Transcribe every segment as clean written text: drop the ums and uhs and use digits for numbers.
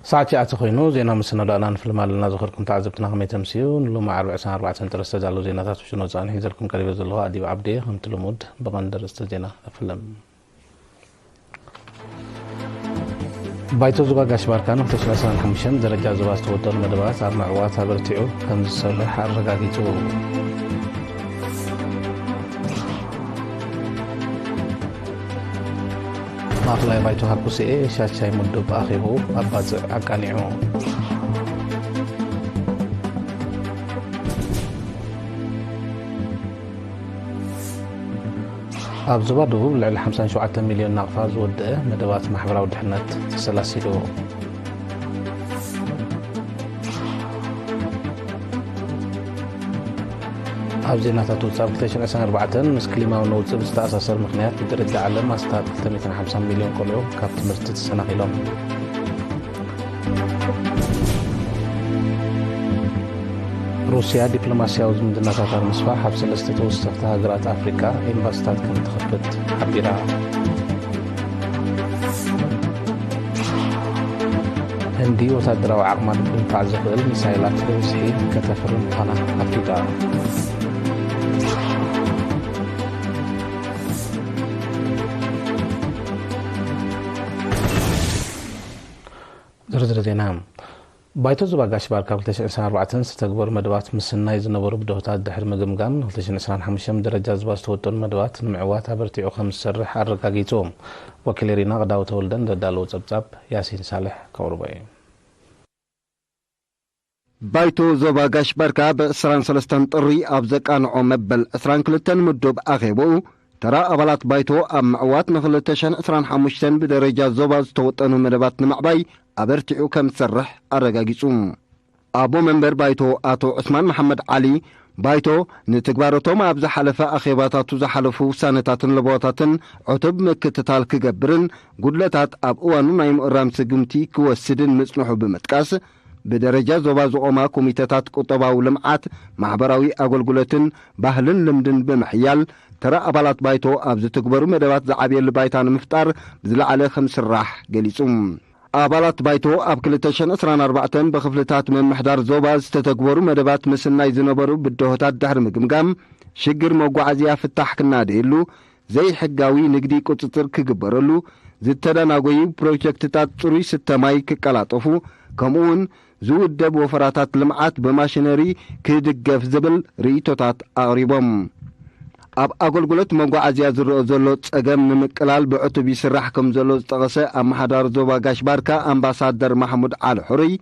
ساعتي أتخينو زينا مسنا أنا في المال نازخركم تعذبتنا هم يتمسيون لما 4 سنة ترستجعلوا زينا تاسو شنو زاني هيزلكم قريب زلوا أدي وعبدي هم تلمود بغندر استجينا أفلم بايتو زبا قاشبار كانوا تشلسان خمشن درجة زبا استوطن مدبات أرمع واتها برتعو هم السلح الرقاقيتو ماخلاي بايتو هاكوسي شاشاي مدب آخيبو أباز عقانيعو أبزبا دوب لعل 57 مليون ناقفاز ودأ مدبات محبرة ودحنات تسلاسيلو أبزيناتا توصل 2024 مس كليما ونوصل بستأساسر مخنيات بدرجة عالم أستاذ 350 مليون كولو كابت مرتد السنة خلال روسيا دبلوماسيا وزمدنا تاتر مصفى حبس الاستيتو استفتها هجرات أفريقيا إنباستات كانت تخبط حبيرا هندي وتدرى وعقمان بنفع زغل مسايلات بمسحيد كتفرن قناة أفريقيا زرزر زينام بايتو زبا قاشبار كاب 2024 ستكبر مدوات مسنا يزنبرو بدوتات دحر مقمقام 2025 درجة زبا استوطن مدوات نمعوات برتيعو 5 سرح الرقاقيتوم وكيل رينا غداو تولدن ددالو تبتاب ياسين صالح كورباي بايتو زبا قاشبار كاب 23 طري أبزقانعو مبل 22 مدوب أغيبو ترى أبلات بايتو أمعوات نخلتشن 25 بدرجة زبا استوطن مدوات نمعباي أبرتعو كم تسرح الرقاقيسوم أبو منبر بايتو آتو عثمان محمد علي بايتو نتكبارتو ما أبزا حلفة أخيباتاتو زحلفو سانتاتن لبواتاتن عتب مكتتال كقبرن قدلتات أبقوانو نايم إرام سقمتي كوسدن مصنحو بمتكاس بدرجة زوبازو أما كوميتاتات قطباو لمعات محبراوي أقولقلتن باهلن لمدن بمحيال ترى أبالات بايتو أبزا تكبرو مدوات زعابي اللي مفتار بزلع على 5 راح قليسوم أبالات بايتو أب كلتشن 24 بخفلتات من محدار زوباز تتكبرو مدبات مسنا يزنبرو بالدهوتات دحر مقمقام شجر موقعزيا فتح كنا ديلو زي حقاوي نقدي كتطر كقبرلو زتداناغوي بروجكتات تروي 6 ماي كقلاطفو كمون زودب وفراتات لمعات بماشينري كدقف زبل ريتوتات أقريبهم أب أقولقلت موقعزيا زرو زلو تساقم نمكلال بعتو بيسرح كم زلو تغسى أم حدار زوبا قاشباركا أمباسادر محمود على حري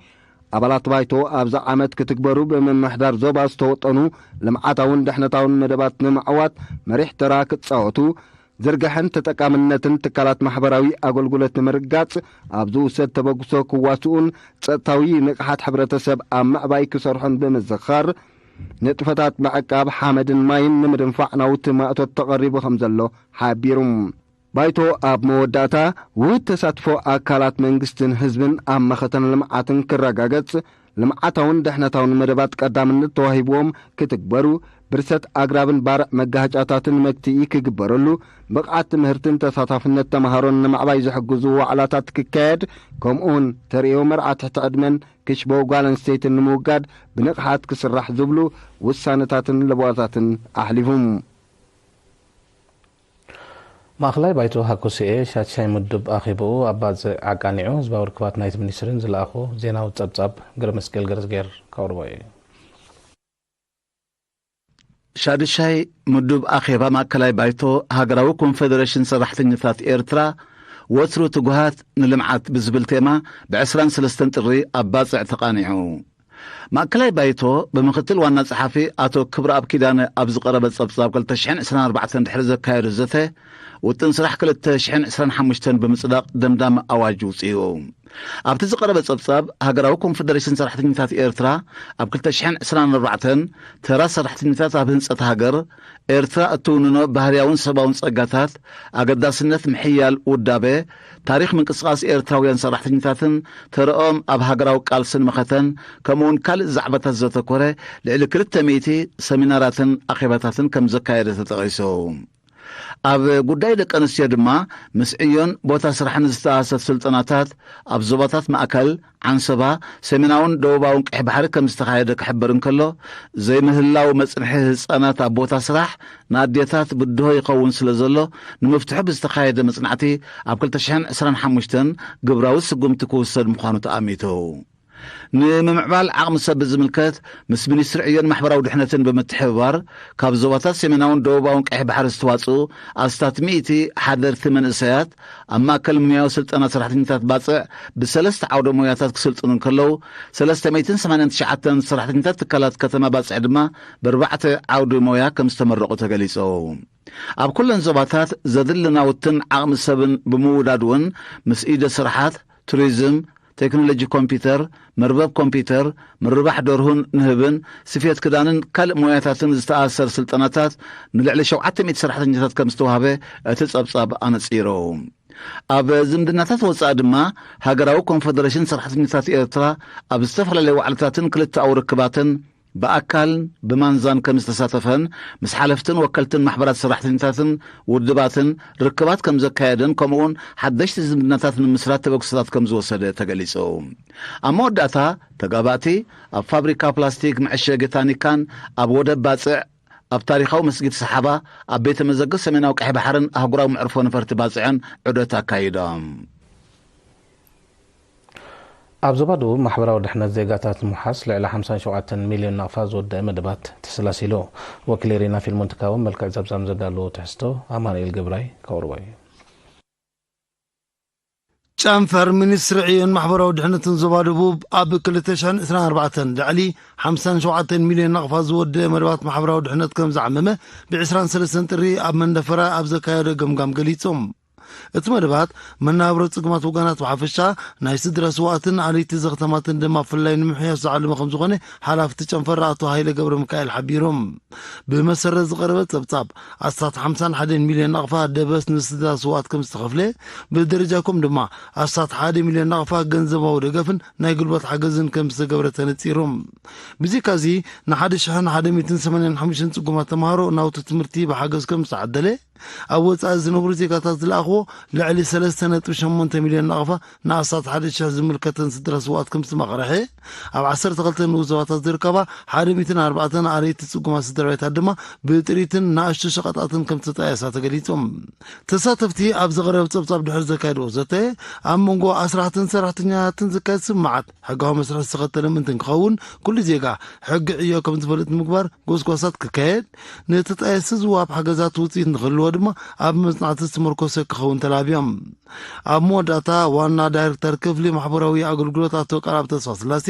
أبالات بايتو أبزا عمد كتكبرو بمن محدار زوبا استوطنو لمعاتاون دحنتاون مدبات نمعوات مريح تراك تصاوتو زرقحن تتكامنتن تكالات محبراوي أقولقلت نمرقات أبزو سد تبقسو كواسون تتاوي نقحات حبرتسب أم معباي كسرحن بمزخار نتفتات معقاب حامد ماين نمدن فعناوت ما تقرب خمزلو حابيرم بايتو أب موداتا وتساتفو أكالات منغستن حزبن أم مختن لمعاتن كراقاقت لمعاتاون دحنتاون مدبات قدامن توهيبوهم كتكبرو برست أقرابن بارع مقاهجاتاتن مكتئي كقبرلو بقعات مهرتن تساتفنت تمهارون نمعباي زحقزو وعلاتات ككاد كومون تريو مرعات تقدمن كشبو قالن ستيتن نموقاد بنقحات كسرح زبلو والسانتاتن لبواتاتن أحلفهم ماخلاي بايتو هاكوسي شاتشاي مدب آخيبو أباز عقانيعو زبا وركبات نايت منيسرين زلاخو زيناو تسابتساب قرمسكيل قرزقير كوربوي شادشاي مدب آخيبا ماكلاي بايتو هاقراو كونفدريشن سرحتنيثات إيرترا وترو تقوهات نلمعات بزبل تيما بعسران 3 طري أباز اعتقانيعو ماكلاي بايتو بمختل وانا صحافي آتو كبر أبكيدان أبز قربت صبصاب قلت شحن 24 دحرزة كايرو زته وتنصرح كلت شحن 25 بمصداق دمدام أواجو سيو أبتز قربت صبصاب هاقراو كونفدريشن سرحتنيثات إيرترا أب كلت شحن 24 ترى سرحتنيثات أبهنسة هاقر إيرترا أتوننو بهرياون سباون صقاتات أقداسنة محيال ودابي تاريخ من قصاص إيرتراويان سرحتنيثاتن ترأم أب هاقراو قالسن مختن كمون كال زعبة الزتكورة لإلكرت تميتي سميناراتن أخيباتاتن كم زكايرة تتغيسو ኣብ ጉዳይ ደቂ ኣንስትዮ ድማ ምስዕዮን ቦታ ስራሕን ዝተኣሰት ስልጠናታት ኣብ ዞባታት ማእከል ዓንሰባ ሰሜናውን ደቡባውን ቀይሕ ባሕሪ ከም ዝተኻየደ ክሕበር እንከሎ ዘይምህላው መጽንሒ ህፃናት ኣብ ቦታ ስራሕ ንኣዴታት ብድሆ ይኸውን ስለ ዘሎ ንምፍትሑ ብዝተኻየደ መጽናዕቲ ኣብ 2025 ግብራዊ ስጉምቲ ክውሰድ ምዃኑ ተኣሚቱ ንምምዕባል ዓቕሚ ሰብ ዝምልከት ምስ ሚኒስትሪ ዕዮን ማሕበራዊ ድሕነትን ብምትሕብባር ካብ ዞባታት ሰሜናውን ደቡባውን ቀይሕ ባሕሪ ዝተዋፅኡ ኣስታት ሚእቲ ሓደርቲ መንእሰያት ኣብ ማእከል ሙያዊ ስልጠና ሰራሕተኛታት ባፅዕ ብሰለስተ ዓውደ ሞያታት ክስልጥኑ እንከለዉ 389 ሰራሕተኛታት ትካላት ከተማ ባፅዕ ድማ ብኣርባዕተ ዓውዲ ሞያ ከም ዝተመረቑ ተገሊጹ ኣብ ኩለን ዞባታት ዘድሊ ናውትን ዓቕሚ ሰብን ብምውዳድ እውን ምስ ኢደ ስራሓት ቱሪዝም ቴክኖሎጂ ኮምፒውተር መርበብ ኮምፒውተር ምርባሕ ደርሁን ንህብን ስፌት ክዳንን ካልእ ሞያታትን ዝተኣሰር ስልጠናታት ንልዕሊ 700 ሰራሕተኛታት ከም ዝተዋህበ እቲ ጸብጻብ ኣነጺሩ ኣብ ዝምድናታት ወጻኢ ድማ ሃገራዊ ኮንፌደሬሽን ሰራሕተኛታት ኤርትራ ኣብ ዝተፈላለዩ ዋዕልታትን ክልተኣው ርክባትን በአካልን በማንዛን ከም ዝተሳተፈን ምስ ሓለፍትን ወከልትን ማሕበራት ሰራሕተኛታትን ውድባትን ርክባት ከም ዘካየደን ከምኡውን ሓደሽቲ ዝምድናታት ንምስራት ተበግሶታት ከም ዝወሰደ ተገሊጹ ኣብ መወዳእታ ተጋባእቲ ኣብ ፋብሪካ ፕላስቲክ መዐሸጊ ታኒካን ኣብ ወደብ ባፅዕ ኣብ ታሪኻዊ መስጊድ ሰሓባ ኣብ ቤተ መዘክር ሰሜናዊ ቀይሕ ባሕርን ኣህጉራዊ ምዕርፎ ነፈርቲ ባፅዕን ዑደት ኣካይዶም ኣብ ዞባ ደቡብ ማሕበራዊ ድሕነት ዜጋታት ምሓስ ልዕሊ 57 ሚልዮን ናቕፋ ዝወድአ መደባት ተሰላሲሉ ወኪል ሪና ፊልሞን ትካውን መልክዕ ዘብዛም ዘዳለዎ ትሕዝቶ ኣማኑኤል ገብራይ ከቕርቦ እዩ ጨንፈር ሚኒስትሪ ዕዮን ማሕበራዊ ድሕነትን ዞባ ደቡብ ኣብ 2024 ልዕሊ 57 ሚልዮን ናቕፋ ዝወድአ መደባት ማሕበራዊ ድሕነት ከም ዝዓመመ ብ23 ጥሪ ኣብ መንደፈራ ኣብ ዘካየደ ገምጋም ገሊፆም እቲ መደባት መናብሮ ጽግማት ወገናት ብሓፈሻ ናይ ስድራ ስዋእትን ዓለይቲ ዘኽተማትን ድማ ፍላይ ንምሕያሽ ዝዓለመ ከም ዝኾነ ሓላፍቲ ጨንፈር ኣቶ ሃይለ ገብረ ሚካኤል ሓቢሮም ብመሰረት ዝቐረበ ጸብጻብ ኣስታት 51 ሚልዮን ናቕፋ ደበስ ንስድራ ስዋእት ከም ዝተኸፍለ ብደረጃኩም ድማ ኣስታት 1 ሚልዮን ናቕፋ ገንዘባዊ ደገፍን ናይ ጉልበት ሓገዝን ከም ዝተገብረ ተነጺሮም ብዚካዚ ን1185 ጽጉማት ተምሃሮ ናውቲ ትምህርቲ ብሓገዝ ከም ዝተዓደለ ኣብ ወጻኢ ዝነብሩ ዜጋታት ዝለኣኽዎ ልዕሊ 3.8 ሚልዮን ናቕፋ ንኣስታት 1,000 ዝምልከተን ስድራ ስዋእት ከም ዝተመቕርሐ ኣብ 12 ንኡዞባታት ዝርከባ 104 ዓለይቲ ጽጉማት ስድራቤታት ድማ ብጥሪትን ንኣሽቱ ሸቐጣትን ከም ዝተጣየሳ ተገሊጾም ተሳተፍቲ ኣብ ዝቐረበ ጸብጻብ ድሕሪ ዘካየድዎ ዘተ ኣብ መንጎ 10 ሰራሕተኛታትን ዝካየድ ስምዓት ሕጋዊ መስርሕ ዝተኸተለ ምንትን ክኸውን ኩሉ ዜጋ ሕጊ ዕዮ ከም ዝፈልጥ ምግባር ጎስጓሳት ክካየድ ንተጣየሲ ዝዋሃብ ሓገዛት ውፅኢት ንኽህልዎ ድማ ኣብ መጽናዕቲ ዝተመርኮሰ ክኸውን ተላብዮም ኣብ መወዳእታ ዋና ዳይሬክተር ክፍሊ ማሕበራዊ ኣገልግሎት ኣቶ ቃራብ ተስፋ ስላሴ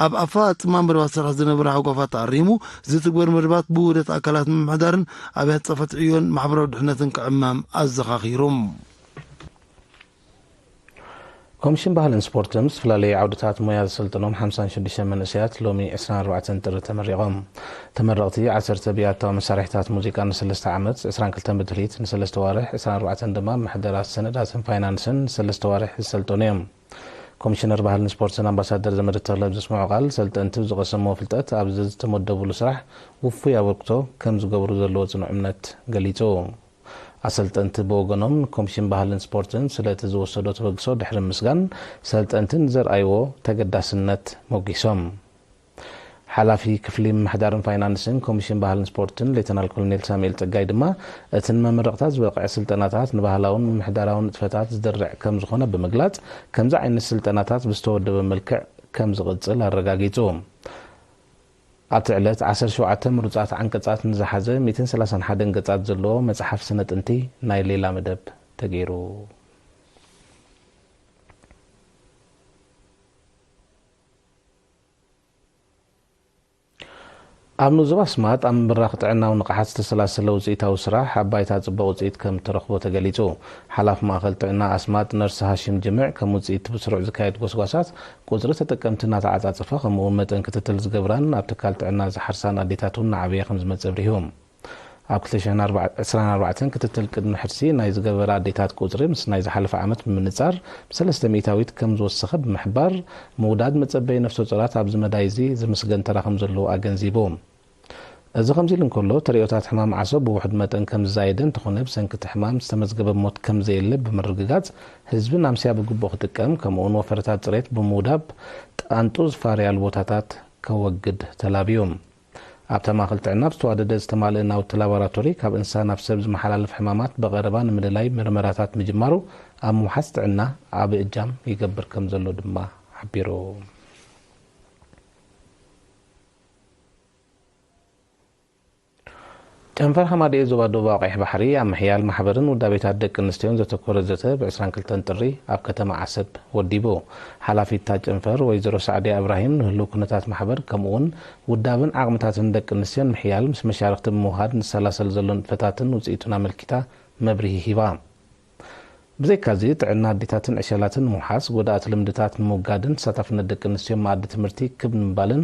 ኣብ ኣፈጻጽማ መደባት ስራሕ ዝነበረ ሓጓፋት ተኣሪሙ ዝትግበር መደባት ብውህደት ኣካላት ምምሕዳርን ኣብያተ ጽሕፈት ዕዮን ማሕበራዊ ድሕነትን ክዕማም ኣዘኻኺሮም ኮሚሽን ባህልን ስፖርትን ዝተፈላለዩ ዓውድታት ሞያ ዝሰልጥኖም 56 መንእሰያት ሎሚ 24 ጥሪ ተመሪቖም ተመረቕቲ 10 ብያታዊ መሳርሒታት ሙዚቃ ን3 ዓመት 22 ብድሊት ን3 ዋርሕ 24 ድማ ምሕደራት ሰነዳትን ፋይናንስን 3 ዋርሕ ዝሰልጥኑ እዮም ኮሚሽነር ባህልን ስፖርትን ኣምባሳደር ዘመደ ተክለ ብዘስምዑ ቃል ሰልጠንቲ ዝቐሰምዎ ፍልጠት ኣብዚ ዝተመደብሉ ስራሕ ውፉይ ኣበርክቶ ከም ዝገብሩ ዘለዎ ጽኑዕ እምነት ገሊጹ ኣሰልጠንቲ በወገኖም ኮሚሽን ባህልን ስፖርትን ስለቲ ዝወሰዶ ተበግሶ ድሕሪ ምስጋን ሰልጠንትን ዘርኣይዎ ተገዳስነት ሞጊሶም ሓላፊ ክፍሊ ምሕዳርን ፋይናንስን ኮሚሽን ባህልን ስፖርትን ሌተናል ኮሎኔል ሳሙኤል ጸጋይ ድማ እተን መመረቕታት ዝበቕዐ ስልጠናታት ንባህላውን ምሕዳራውን ንጥፈታት ዝድርዕ ከም ዝኾነ ብምግላጽ ከምዚ ዓይነት ስልጠናታት ብዝተወደበ መልክዕ ከም ዝቕጽል ኣረጋጊጹ ኣብቲ ዕለት 17 ምሩጻት ዓንቀጻት ንዝሓዘ 131 ገጻት ዘለዎ መጽሓፍ ስነ ጥንቲ ናይ ሌላ መደብ ተገይሩ ኣብ ንዞባ ስማጥ ኣብ ምብራኽ ጥዕናዊ ንቕሓት ዝተሰላሰለ ውፅኢታዊ ስራሕ ኣብ ባይታ ጽቡቕ ውፅኢት ከም ተረኽቦ ተገሊጹ ሓላፊ ማእኸል ጥዕና ኣስማጥ ነርሲ ሃሽም ጅምዕ ከም ውፅኢት ብስሩዕ ዝካየድ ጎስጓሳት ቁፅሪ ተጠቀምቲ እናተዓፃፅፈ ከምኡውን መጠን ክትትል ዝገብራን ኣብ ትካል ጥዕና ዝሓርሳን ኣዴታት እውን ንዓበየ ከም ዝመፅእ ብሪሆም ኣብ 2024 ክትትል ቅድሚ ሕርሲ ናይ ዝገበረ ኣዴታት ቁፅሪ ምስ ናይ ዝሓለፈ ዓመት ብምንጻር ብ3 ሚእታዊት ከም ዝወሰኸ ብምሕባር ምውዳድ መጸበዪ ነፍሰ ጡራት ኣብ ዝመዳይ እዚ ዝምስገን ተራ ከም ዘለዎ ኣገንዚቦም እዚ ከምዚ ኢሉ እንከሎ ተሪኦታት ሕማም ዓሶብ ብውሕድ መጠን ከም ዝዛየደን ተኾነ ብሰንኪ ሕማም ዝተመዝገበ ሞት ከም ዘየለ ብምርግጋጽ ህዝቢ ናምስያ ብግቡእ ክጥቀም ከምኡ'ውን ወፈረታት ጽሬት ብምውዳብ ጣንጡ ዝፋርያሉ ቦታታት ከወግድ ተላብዮም ኣብ ተማኽል ጥዕና ብዝተዋደደ ዝተማልእ ናውቲ ላቦራቶሪ ካብ እንስሳ ናብ ሰብ ዝመሓላለፍ ሕማማት በቐረባ ንምድላይ ምርመራታት ምጅማሩ ኣብ ምውሓዝ ጥዕና ዓቢ እጃም ይገብር ከም ዘሎ ድማ ሓቢሩ ጨንፈር ሐማዲያ ዞባ ደቡባዊ ቀይሕ ባሕሪ ኣብ ምሕያል ማሕበርን ውዳቤታት ደቂ ኣንስትዮን ዘተኮረ ዘተ ብ22 ጥሪ ኣብ ከተማ ዓሰብ ወዲቡ ሓላፊት ጨንፈር ወይዘሮ ሳዕዲያ እብራሂም ንህልው ኩነታት ማሕበር ከምኡውን ውዳብን ዓቕምታትን ደቂ ኣንስትዮን ምሕያል ምስ መሻርክቲ ብምውሃድ ንሰላሰል ዘሎ ንጥፈታትን ውፅኢቱን ኣመልኪታ መብርሂ ሂባ ብዘይካዚ ጥዕና ኣዴታትን ዕሸላትን ንምውሓስ ጎዳእቲ ልምድታት ንምውጋድን ተሳታፍነት ደቂ ኣንስትዮ መኣዲ ትምህርቲ ክብ ንምባልን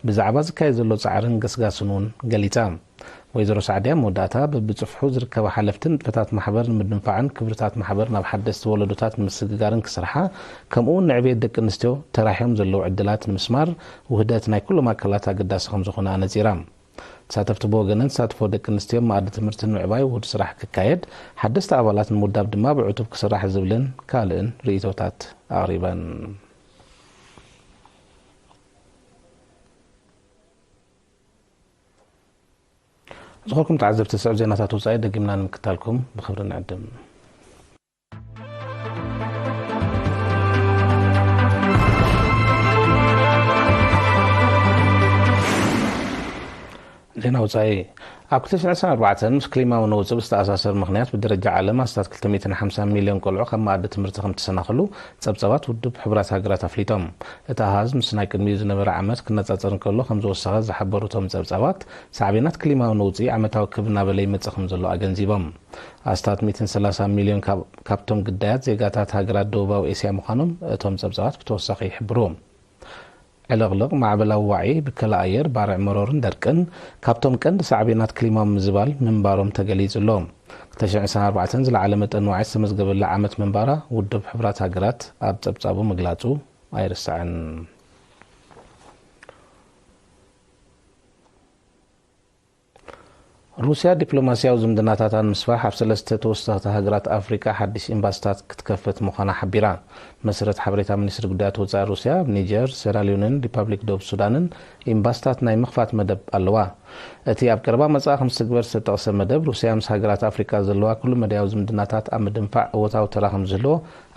ብዛዕባ ዝካየድ ዘሎ ፃዕርን ገስጋስን እውን ገሊፃ ወይዘሮ ሳዕዲያ መወዳእታ በብፅፍሑ ዝርከባ ሓለፍትን ንጥፈታት ማሕበር ንምድንፋዕን ክብርታት ማሕበር ናብ ሓደስቲ ወለዶታት ንምስግጋርን ክስርሓ ከምኡውን ንዕብየት ደቂ ኣንስትዮ ተራሒዮም ዘለዉ ዕድላት ንምስማር ውህደት ናይ ኩሎም ኣካላት ኣገዳሲ ከም ዝኾነ ኣነፂራ ተሳተፍቲ ብወገነን ተሳትፎ ደቂ ኣንስትዮ መኣዲ ትምህርቲ ንምዕባይ ውህድ ስራሕ ክካየድ ሓደስቲ ኣባላት ንምውዳብ ድማ ብዕቱብ ክስራሕ ዝብልን ካልእን ርእቶታት ኣቕሪበን ዝኸልኩም ተዓዘብቲ ስዕብ ዜናታት ወፃኢ ደጊምና ንምክታልኩም ብክብሪ ንዕድም ዜና ወፃኢ ኣብ 2024 ምስ ክሊማዊ ነውፅእ ዝተኣሳሰር ምክንያት ብደረጃ ዓለም ኣስታት 250 ሚልዮን ቆልዑ ካብ መኣዲ ትምህርቲ ከም ተሰናኸሉ ፀብፀባት ውድብ ሕቡራት ሃገራት ኣፍሊጦም እቲ ኣሃዝ ምስ ናይ ቅድሚኡ ዝነበረ ዓመት ክነፃፀር እንከሎ ከም ዝወሰኸ ዝሓበሩ እቶም ፀብፀባት ሳዕቤናት ክሊማዊ ነውፅእ ዓመታዊ ክብ እናበለ ይመፅእ ከም ዘሎ ኣገንዚቦም ኣስታት 130 ሚልዮን ካብቶም ግዳያት ዜጋታት ሃገራት ደቡባዊ ኤስያ ምዃኖም እቶም ፀብፀባት ብተወሳኺ ይሕብሩ ዕለቕልቕ ማዕበላዊ ዋዒ ብከላ ኣየር ባርዕ መሮርን ደርቅን ካብቶም ቀንዲ ሳዕቤናት ክሊማዊ ምዝባል ምንባሮም ተገሊጹ ኣሎ 2024 ዝለዓለ መጠን ዋዒ ዝተመዝገበላ ዓመት ምንባራ ውድብ ሕቡራት ሃገራት ኣብ ፀብጻቡ ምግላጹ ኣይርስዕን روسيا دبلوماسيا وزمدناتات المسفاح ኣብ ሰለስተ ተወሳኺ ሃገራት ኣፍሪካ ሓድሽ ኤምባሲታት ክትከፍት ምዃና ሓቢራ መሰረት ሓበሬታ ሚኒስትሪ ጉዳያት ወፃኢ ሩስያ ኒጀር ሴራሊዮንን ሪፐብሊክ ደቡብ ሱዳንን ኤምባሲታት ናይ ምኽፋት መደብ ኣለዋ እቲ ኣብ ቀረባ መጻኢ ከም ዝትግበር ዝተጠቕሰ መደብ ሩስያ ምስ ሃገራት ኣፍሪካ ዘለዋ ኩሉ መድያዊ ዝምድናታት ኣብ ምድንፋዕ እወታዊ ተራ ከም ዝህልዎ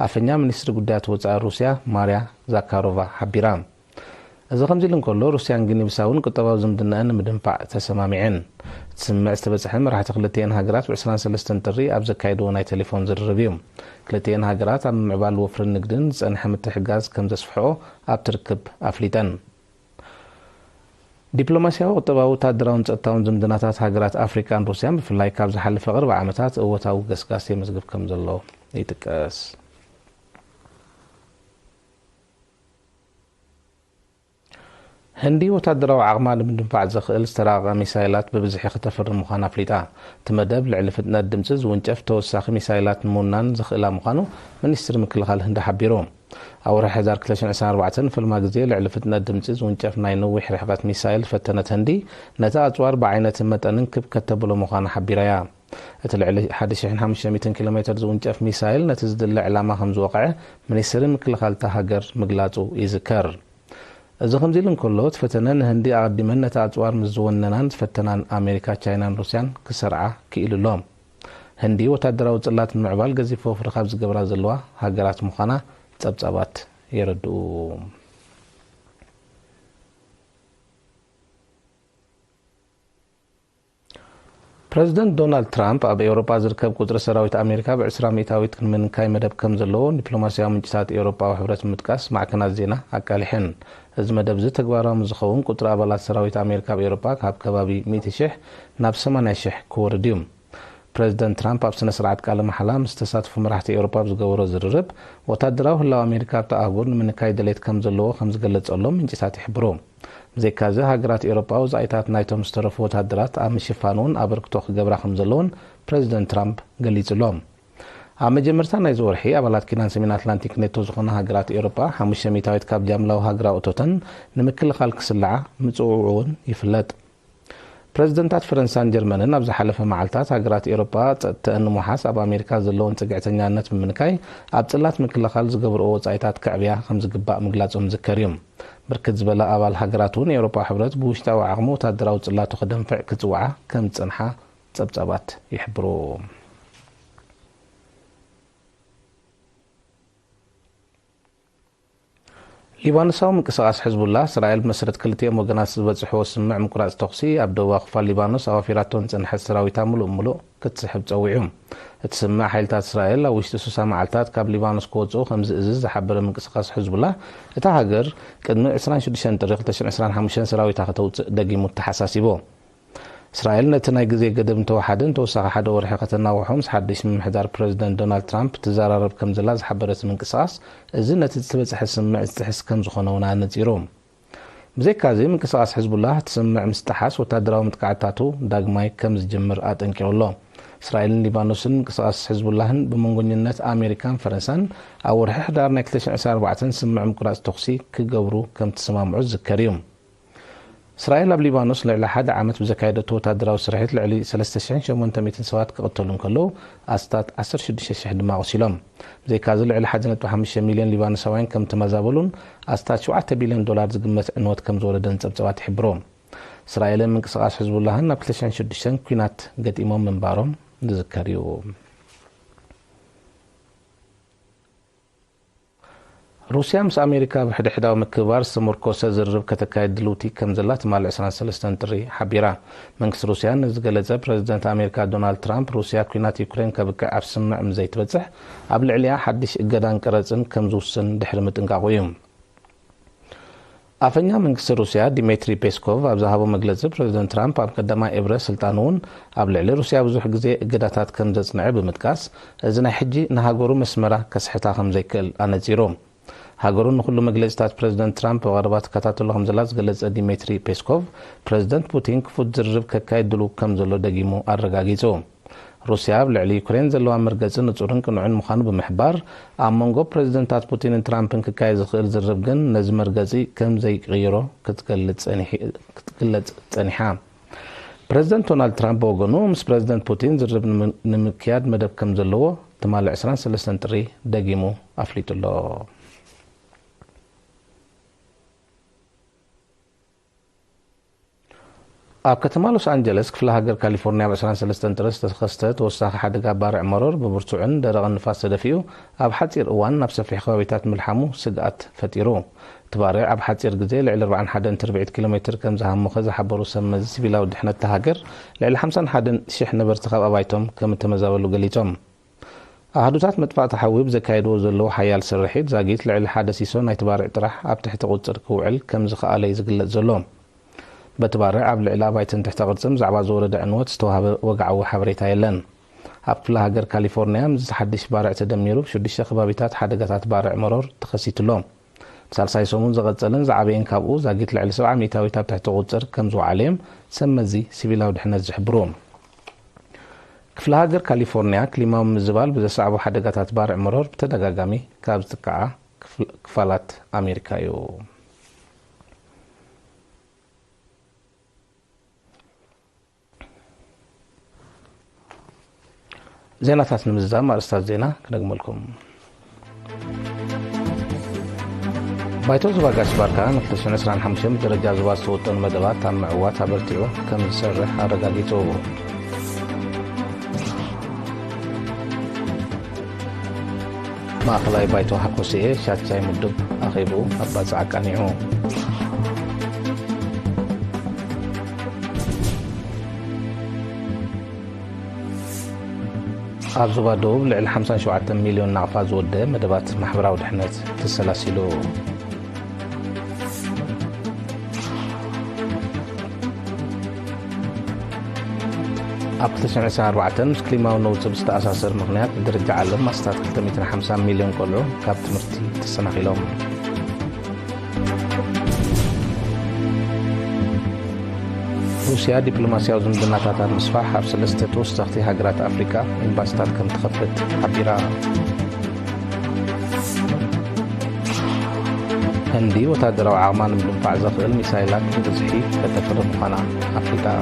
ኣፈኛ ሚኒስትሪ ጉዳያት ወፃኢ ሩስያ ማርያ ዛካሮቫ ሓቢራ እዚ ከምዚ ኢሉ እንከሎ ሩስያን ግኒ ብሳውን ቁጠባዊ ዝምድናአን ንምድንፋዕ ተሰማሚዐን ትስምዕ ዝተበፅሐ መራሕቲ ክልቲአን ሃገራት ብ23 ጥሪ ኣብ ዘካየድዎ ናይ ቴሌፎን ዝርርብ እዩ ክልቲአን ሃገራት ኣብ ምዕባል ወፍሪ ንግድን ዝፀንሐ ምትሕግጋዝ ከም ዘስፍሕኦ ኣብ ትርክብ ኣፍሊጠን ዲፕሎማስያዊ ቁጠባዊ ወታደራውን ፀጥታውን ዝምድናታት ሃገራት ኣፍሪካን ሩስያን ብፍላይ ካብ ዝሓለፈ ቅርቢ ዓመታት እወታዊ ገስጋስ የመዝግብ ከም ዘሎ ይጥቀስ هندي وتدرو عقمان من دفاع زخيل استراغ ميسايلات ببزحي خطفر مخانا فليتا تمدب لعلفتنا الدمسز وانجف توساخ ميسايلات مونان زخيلا مخانو من يستر مكلخال هند حبيروم او رح هزار كلاشن عسان 4 في الماغزي لعلفتنا الدمسز وانجف ناينوح رحقات ميسايل فتنت هندي نتا اطوار بعينة متنن كب كتبلو مخانا حبيريا اتلعلي 1500 كيلومتر زونجف ميسايل نتزدل علامة خمز وقعه من يستر مكلخال تهاجر مقلاطو يذكر إذا خمزيلن كلوت فتنان هندي أقدمن نتاعتوار مزوننان فتنان أمريكا تشاينان روسيان كسرعة كيلو لوم هندي وتدرو صلات المعبال غزيفو فرخابز غبرا زلوا هاجرات مخانا صبصبات يردو بريزيدنت دونالد ترامب اب اوروبا زركب قطر سراويت امريكا ب20 ميتاويت من كاي مدب كم زلو دبلوماسياوي منجታት اوروبا وحبرت متقاس معكنات زينا አቃሊሕን እዚ መደብ ዝተግባራዊ ዝኸውን ቁጥሪ ኣባላት ሰራዊት ኣሜሪካ ብኤውሮፓ ካብ ከባቢ 100,000 ናብ 80,000 ክወርድ እዩ ፕሬዝደንት ትራምፕ ኣብ ስነ ስርዓት ቃለ መሓላ ምስ ተሳትፉ መራሕቲ ኤውሮፓ ዝገበሮ ዝርርብ ወታደራዊ ህላው ኣሜሪካ ኣብቲ ኣህጉር ንምንካይ ድሌት ከም ዘለዎ ከም ዝገለጸሎም ምንጭታት ይሕብሩ ብዘይካዚ ሃገራት ኤውሮፓ ወፃኢታት ናይቶም ዝተረፉ ወታደራት ኣብ ምሽፋኑን ኣበርክቶ ክገብራ ከም ዘለውን ፕሬዝደንት ትራምፕ ገሊጹሎም ኣብ መጀመርታ ናይ ዝወርሒ ኣባላት ኪዳን ሰሜን ኣትላንቲክ ኔቶ ዝኾነ ሃገራት ኤውሮፓ 500 ሚታዊት ካብ ጃምላዊ ሃገራዊ እቶተን ንምክልኻል ክስልዓ ምጽውዑን ይፍለጥ بريزيدنتات فرنسان جرمنن اب زحلفه معلتات هاجرات اوروبا تأنمو حساب امريكا زلون صقعتኛነት ምንካይ ኣብ ጽላት ምክልኻል ዝገብርኦ ወጻኢታት ከዕብያ ከም ዝግባእ ምግላጾም ዝከርዮም ብርክት ዝበለ ኣባል ሃገራቱን የአውሮፓ ሕብረት ብውሽጣዊ ዓቕሙ ወታደራዊ ጽላቱ ክደንፍዕ ክጽዋዓ ከም ጽንሓ ጸብጸባት ይሕብሩ ሊባኖሳዊ ምንቅስቃስ ሕዝቡላ እስራኤል መሰረት ክልቲኦም ወገናት ዝበጽሕዎ ስምዕ ምቁራጽ ተኽሲ ኣብ ደቡባዊ ክፋል ሊባኖስ ኣዋፊራቶን ጽንሐት ሰራዊታ ሙሉእ ክትስሕብ ጸዊዑ እቲ ስምዕ ሓይልታት እስራኤል ኣብ ውሽጢ 60 መዓልታት ካብ ሊባኖስ ክወጽኡ ከም ዝእዝዝ ዝሓበረ ምንቅስቃስ ሕዝቡላ እታ ሃገር ቅድሚ 26 ጥሪ 2025 ሰራዊታ ከተውፅእ ደጊሙ ተሓሳሲቦ እስራኤል ነቲ ናይ ግዜ ገደብ እንተወሓደን ተወሳኺ ሓደ ወርሒ ከተናውሖም ሓድሽ ምምሕዳር ፕሬዚደንት ዶናልድ ትራምፕ ተዘራረብ ከም ዘላ ዝሓበረት ምንቅስቃስ እዚ ነቲ ዝበፅሐ ስምዕ ዝትሕስ ከም ዝኾነ እውን ኣነፂሮም ብዘይካዚ ምንቅስቃስ ሕዝቡላ ትስምዕ ምስ ተሓስ ወታደራዊ ምጥቃዕታቱ ዳግማይ ከም ዝጅምር ኣጠንቂቑሎ እስራኤልን ሊባኖስን ምንቅስቃስ ሕዝቡላህን ብመንጎኝነት ኣሜሪካን ፈረንሳን ኣብ ወርሒ ሕዳር ናይ 2024 ስምዕ ምቁራጽ ተኽሲ ክገብሩ ከም ተሰማምዑ ዝዝከር እዩ እስራኤል ኣብ ሊባኖስ ልዕሊ ሓደ ዓመት ብዘካየደቶ ወታደራዊ ስርሒት ልዕሊ 3800 ሰባት ክቕተሉ ከለዉ ኣስታት 16000 ድማ ቆሲሎም ብዘይካዚ ልዕሊ 1.5 ሚልዮን ሊባኖሳውያን ከም ተመዛበሉን ኣስታት $7 ቢልዮን ዝግመት ዕንወት ከም ዝወለደን ጸብጸባት ይሕብሮም እስራኤልን ምንቅስቃስ ሕዝቡላህን ኣብ 2006 ኩናት ገጢሞም ምንባሮም ዝዝከር እዩ روسيا مس أمريكا بحدحداو مكبار سمركوسة زرب كتكايد دلوتي كم زلات مال 23 تري حبيرة منكس روسيا نزغلزا بريزيدنت أمريكا دونالد ترامب روسيا كينات يوكرين كبكا أفسمع مزي تبصح قبل عليا حدش اجدان قرصن كم زوسن دحر متنقاقويم أفنيا منكس روسيا ديمتري بيسكوف أبزهابو مجلس بريزيدنت ترامب قدما إبرة سلطانون قبل علي روسيا بزوح غزي اجداتات كم زصنع بمتكاس ازنا حجي نهاغورو مسمرة كسحتا خمزيكل أنزيروم هاجرون كل مجلسات بريزيدنت ترامب وغربات كتاتلهم زلاز جلس ديمتري بيسكوف بريزيدنت بوتين كفوت زرب كايدلو كم زلو دقيمو أرقاقيزو روسيا بلعلي يوكرين زلو أمرقزن نصورن كنوعين مخانو بمحبار أمونغو بريزيدنتات بوتين ترامب كايز خير زرب جن نزم مرقزي كم زي غيرو كتقلت تانيحا بريزيدنت دونالد ترامب وغنو مس بريزيدنت بوتين زرب نمكياد مدب كم زلو تمال 23 تري دقيمو أفليتو ኣብ ከተማ ሎስ አንጀለስ ክፍለ ሃገር ካሊፎርኒያ ብ23 ጥረስ ተኸስተ ተወሳኺ ሓደጋ ባርዕ መሮር ብብርቱዕን ደረቕን ንፋስ ተደፊኡ ኣብ ሓፂር እዋን ናብ ሰፊሕ ከባቢታት ምልሓሙ ስግኣት ፈጢሩ ትባርዕ ኣብ ሓፂር ግዜ ልዕሊ 41 ኪሎ ሜትር ከም ዝሃሙኸ ዝሓበሩ ሰመዚ ሲቪላዊ ድሕነት ተሃገር ልዕሊ 51,000 ነበርቲ ካብ ኣባይቶም ከም ተመዛበሉ ገሊፆም ኣሃዱታት መጥፋእቲ ሓዊ ብዘካየድዎ ዘለዉ ሓያል ስርሒት ዛጊት ልዕሊ ሓደ ሲሶ ናይ ትባርዕ ጥራሕ ኣብ ትሕቲ ቁፅር ክውዕል ከም ዝኸኣለ እዩ ዝግለጽ ዘሎ بتبارع قبل العلاقة تحت قرصم زعبا زور دعنوت استوهب وقعو حبريتا يلن ኣብ ክፍለ ሃገር ካሊፎርኒያ ምስ ሓድሽ ባርዕ ተደሚሩ ሽዱሽተ ከባቢታት ሓደጋታት ባርዕ መሮር ተኸሲትሎም ሳልሳይ ሰሙን ዝቐጸለን ዝዓበየን ካብኡ ዛጊት ልዕሊ 70 ሚታዊት ኣብ ትሕቲ ቁፅር ከም ዝወዓለዮም ሰመዚ ሲቪላዊ ድሕነት ዝሕብሮም ክፍለ ሃገር ካሊፎርኒያ ክሊማዊ ምዝባል ብዘሳዕቡ ሓደጋታት ባርዕ መሮር ብተደጋጋሚ ካብ ዝትከዓ ክፋላት ኣሜሪካ እዩ ዜናታት ንምዝዛም አርስታት ዜና ክነግመልኩም ባይቶ ዝባጋሽ ባርካ ን2025 ደረጃ ዝባ ዝተወጠኑ መደባት ኣብ ምዕዋት ኣበርቲዑ ከም ዝሰርሕ ኣረጋጊፁ ማእኸላይ ባይቶ ሓኮስኤ ሻቻይ ምድብ ኣኺቡ ኣባፅዓ ቃኒዑ ኣብ ዞባ ደቡብ ልዕሊ 57 ሚልዮን ናቕፋ ዝወደ መደባት ማሕበራዊ ድሕነት ተሰላሲሉ ኣብ 2024 ምስ ክሊማዊ ነውፅብ ዝተኣሳሰር ምኽንያት ብደረጃ ዓለም ማስታት 250 ሚልዮን ቆልዑ ካብ ትምህርቲ ተሰናኺሎም روسيا دبلوماسيا وزمدناتات المصفاح ኣብ ሰለስተ ተወሳኺ ሃገራት ኣፍሪካ ኤምባሲታት ከም ትኸፍት ሓቢራ هندي وتادروا عامان بدنفع زفل ميسايلات بزحي كتفرم مخانا أفريقيا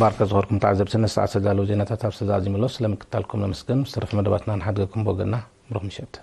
بارك ظهوركم تعذبتنا الساعة سدالو زينة تتاب سدازي ملوس لم كتالكم لمسكن مسترف مدباتنا نحدقكم بوغنا بروح مشيت